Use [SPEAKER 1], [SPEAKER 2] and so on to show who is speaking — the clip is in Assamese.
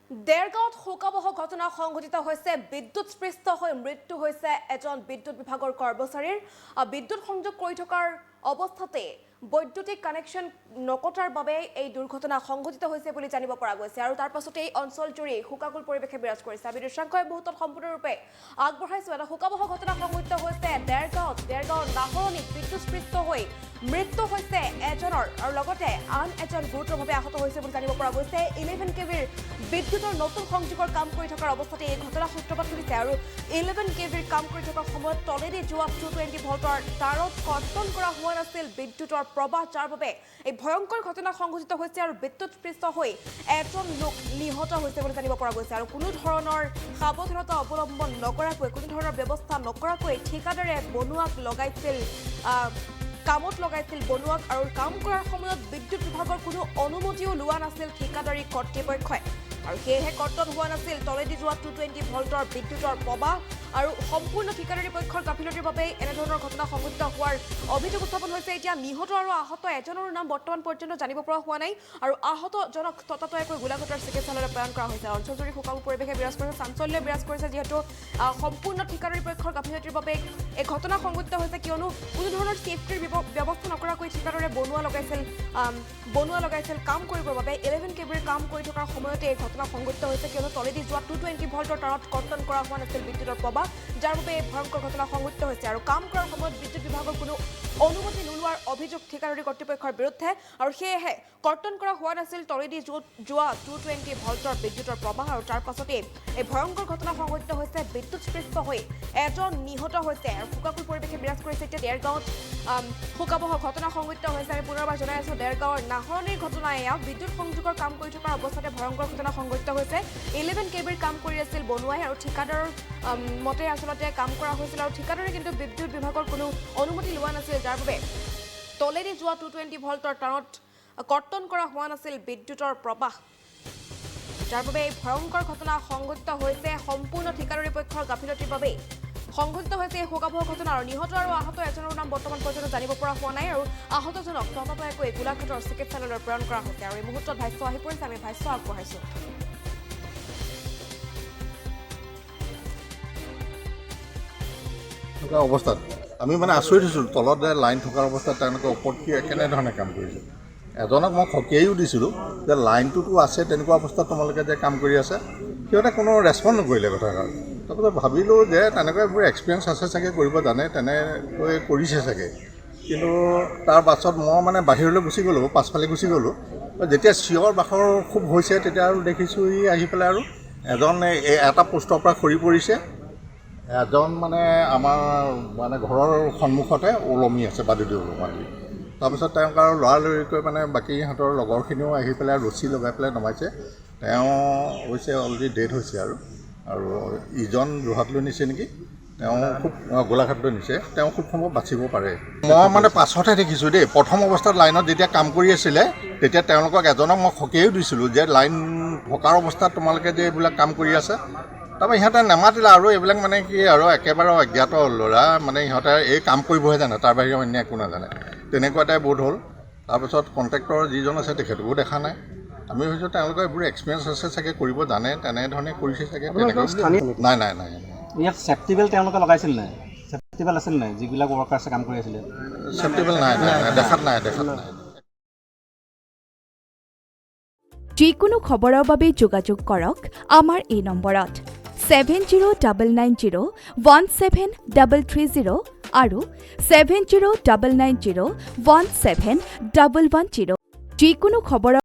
[SPEAKER 1] দেৰগাঁৱত শোকাবহ ঘটনা সংঘটিত হৈছে বিদ্যুৎস্পৃষ্ট হৈ মৃত্যু হৈছে এজন বিদ্যুৎ বিভাগৰ কৰ্মচাৰীৰ বিদ্যুৎ সংযোগ কৰি থকাৰ অৱস্থাতে বৈদ্যুতিক কানেকশ্যন নকটাৰ বাবে এই দুৰ্ঘটনা সংঘটিত হৈছে বুলি জানিব পৰা গৈছে আৰু তাৰ পাছতে এই অঞ্চলজুৰি শোকাকুল পৰিৱেশে বিৰাজ কৰিছে। আমি দৃশ্যাংশই মুহূৰ্তত সম্পূৰ্ণৰূপে আগবঢ়াইছো। এটা শোকাবহ ঘটনা সংঘটিত হৈছে দেৰগাঁও নাহৰণিত বিদ্যুৎস্পৃষ্ট হৈ মৃত্যু হৈছে এজনৰ আৰু লগতে আন এজন গুৰুতৰভাৱে আহত হৈছে বুলি জানিব পৰা গৈছে। 11 কেভিৰ বিদ্যুতৰ নতুন সংযোগৰ কাম কৰি থকাৰ অৱস্থাতে এই ঘটনা সূত্ৰপাত হৈছে আৰু 11 কেভিৰ কাম কৰি থকাৰ সময়ত তলেদি যোৱা 220 ভল্টৰ তাৰত কৰ্তন কৰা হোৱা নাছিল বিদ্যুতৰ প্ৰবাহ, যাৰ বাবে এই ভয়ংকৰ ঘটনা সংঘটিত হৈছে আৰু বিদ্যুৎস্পৃষ্ট হৈ এজন লোক নিহত হৈছে বুলি জানিব পৰা গৈছে। আৰু কোনো ধৰণৰ সাৱধানতা অৱলম্বন নকৰাকৈ, কোনো ধৰণৰ ব্যৱস্থা নকৰাকৈ ঠিকাদাৰে বনুৱাক কামত লগাইছিল বনুৱাক আৰু কাম কৰাৰ সময়ত বিদ্যুৎ বিভাগৰ কোনো অনুমতিও লোৱা নাছিল ঠিকাদাৰী কৰ্তৃপক্ষই আৰু সেয়েহে কৰ্তন হোৱা নাছিল তলেদি যোৱা 220 ভল্টৰ বিদ্যুতৰ প্ৰবাহ আৰু সম্পূৰ্ণ ঠিকাদাৰী পক্ষৰ গাফিলতিৰ বাবে এনেধৰণৰ ঘটনা সংঘটিত হোৱাৰ অভিযোগ উত্থাপন হৈছে। এতিয়া নিহত আৰু আহত এজনৰ নাম বৰ্তমান পৰ্যন্ত জানিব পৰা হোৱা নাই আৰু আহতজনক ততাতৈয়াকৈ গোলাঘাটৰ চিকিৎসালয়লৈ প্ৰেৰণ কৰা হৈছে। অঞ্চলজুৰি শোকাকুল পৰিৱেশে বিৰাজ কৰিছে, চাঞ্চল্য বিৰাজ কৰিছে, যিহেতু সম্পূৰ্ণ ঠিকাদাৰী পক্ষৰ গাফিলতিৰ বাবে এই ঘটনা সংঘটিত হৈছে, কিয়নো কোনো ধৰণৰ ছেফটিৰ ব্যৱস্থা নকৰাকৈ ঠিকাদাৰে বনুৱা লগাইছিল কাম কৰিবৰ বাবে। 11 কেবিৰ কাম কৰি থকাৰ সময়তে এই ঘটনা সংঘটিত হৈছে, কিয়নো তলেদি যোৱা 220 ভল্টৰ তাৰত কৰ্তন কৰা হোৱা নাছিল বিদ্যুতৰ প্ৰবাহ, যাৰ বাবে এই ভয়ংকৰ ঘটনা সংঘটিত হৈছে আৰু কাম কৰাৰ সময়ত বিদ্যুৎ বিভাগৰ কোনো অনুমতি নোলোৱাৰ অভিযোগ ঠিকাদাৰী কৰ্তৃপক্ষৰ বিৰুদ্ধে আৰু সেয়েহে কৰ্তন কৰা হোৱা নাছিল তলেদি যোৱা 220 ভল্টৰ বিদ্যুতৰ প্ৰবাহ আৰু তাৰ পাছতে এই ভয়ংকৰ ঘটনা সংঘটিত হৈছে। বিদ্যুৎস্পৃষ্ট হৈ এজন নিহত হৈছে আৰু শোকাকুল পৰিৱেশে বিৰাজ কৰিছে। এতিয়া দেৰগাঁৱত শোকাবহ ঘটনা সংঘটিত হৈছে। আমি পুনৰবাৰ জনাই আছো, দেৰগাঁৱৰ নাহৰণিৰ ঘটনা এয়া। বিদ্যুৎ সংযোগৰ কাম কৰি থকাৰ অৱস্থাতে ভয়ংকৰ ঘটনা সংঘটিত হৈছে। 11 কেবিৰ কাম কৰি আছিল বনুৱাই আৰু ঠিকাদাৰৰ মতে আচলতে কাম কৰা হৈছিল আৰু ঠিকাদাৰে কিন্তু বিদ্যুৎ বিভাগৰ কোনো অনুমতি লোৱা নাছিল, যাৰ বাবে তলেদি যোৱা 220 ভল্টৰ তাৰত কৰ্তন কৰা হোৱা নাছিল বিদ্যুতৰ প্ৰবাহ, যাৰ বাবে এই ভয়ংকৰ ঘটনা সংঘটিত হৈছে। সম্পূৰ্ণ ঠিকাদাৰী পক্ষৰ গাফিলতিৰ বাবে সংঘটিত হৈছে এই শোকাবহ ঘটনা আৰু নিহত আৰু আহত এজনৰ নাম বৰ্তমান পৰ্যন্ত জানিব পৰা হোৱা নাই আৰু আহতজনক ততাতৈয়াকৈ গোলাঘাটৰ চিকিৎসালয়লৈ প্ৰেৰণ কৰা হৈছে আৰু এই মুহূৰ্তত ভাষ্য আহি পৰিছে। আমি ভাষ্য আগবঢ়াইছো।
[SPEAKER 2] অৱস্থাত আমি আচৰিত হৈছিলোঁ, তলত লাইন থকাৰ অৱস্থাত তেওঁলোকে ওপৰত কেনেধৰণে কাম কৰিছে। এজনক মই সকীয়াইও দিছিলোঁ যে লাইনটোতো আছে, তেনেকুৱা অৱস্থাত তোমালোকে যে কাম কৰি আছে। সিহঁতে কোনো ৰেচপণ্ড নকৰিলে কথাষাৰ। তাৰপিছত ভাবিলোঁ যে তেনেকৈ এইবোৰ এক্সপিৰিয়েঞ্চ আছে চাগে, কৰিব জানে, তেনেকৈ কৰিছে চাগে। কিন্তু তাৰ পাছত মই বাহিৰলৈ গুচি গ'লোঁ, পাছফালে গুচি গ'লোঁ। যেতিয়া চিঞৰ বাখৰ খুব হৈছে তেতিয়া আৰু দেখিছোঁ ই আহি পেলাই আৰু এজন এটা পোষ্টৰ পৰা সৰি পৰিছে, এজন আমাৰ ঘৰৰ সন্মুখতে ওলমি আছে, বাদুলি ওলমি। তাৰপিছত তেওঁক আৰু লৰালৰিকৈ বাকী সিহঁতৰ লগৰখিনিও আহি পেলাই ৰছী লগাই পেলাই নমাইছে। তেওঁ অৱশ্যে অলৰেডি ডেড হৈছে আৰু ইজন যোৰহাটলৈ নিছে নেকি, তেওঁ খুব গোলাঘাটলৈ নিছে, তেওঁ খুব সম্ভৱ বাচিব পাৰে। মই পাছতহে দেখিছোঁ দেই। প্ৰথম অৱস্থাত লাইনত যেতিয়া কাম কৰি আছিলে তেতিয়া তেওঁলোকক এজনক মই সকীয়াইও দিছিলোঁ যে লাইন থকাৰ অৱস্থাত তোমালোকে যে এইবিলাক কাম কৰি আছে। তাৰপৰা সিহঁতে নেমাতিলে আৰু এইবিলাক কি আৰু একেবাৰে অজ্ঞাত ল'ৰা, সিহঁতে এই কাম কৰিবহে জানে, তাৰ বাহিৰে অন্য একো নাজানে, তেনেকুৱা এটাই বোধ হ'ল। তাৰপিছত কণ্ট্ৰেক্টৰ যিজন আছে তেখেতকো দেখা নাই। আমি ভাবিছোঁ তেওঁলোকৰ এইবোৰ এক্সপিৰিয়েঞ্চ আছে চাগে, কৰিব জানে, তেনেধৰণে কৰিছে চাগে। নাই নাই নাই
[SPEAKER 3] ইয়াত ছেফটি বেল্ট তেওঁলোকে লগাইছিল নাই? ছেফটি বেল্ট আছিল নাই যিবিলাক ৱৰ্কাৰ্ছে কাম কৰি আছিলে?
[SPEAKER 2] ছেফটি বেল্ট নাই, দেখাত নাই।
[SPEAKER 4] যিকোনো খবৰৰ বাবে যোগাযোগ কৰক আমাৰ এই নম্বৰত 7099017330 আৰু 7099017110। যিকোনো খবৰৰ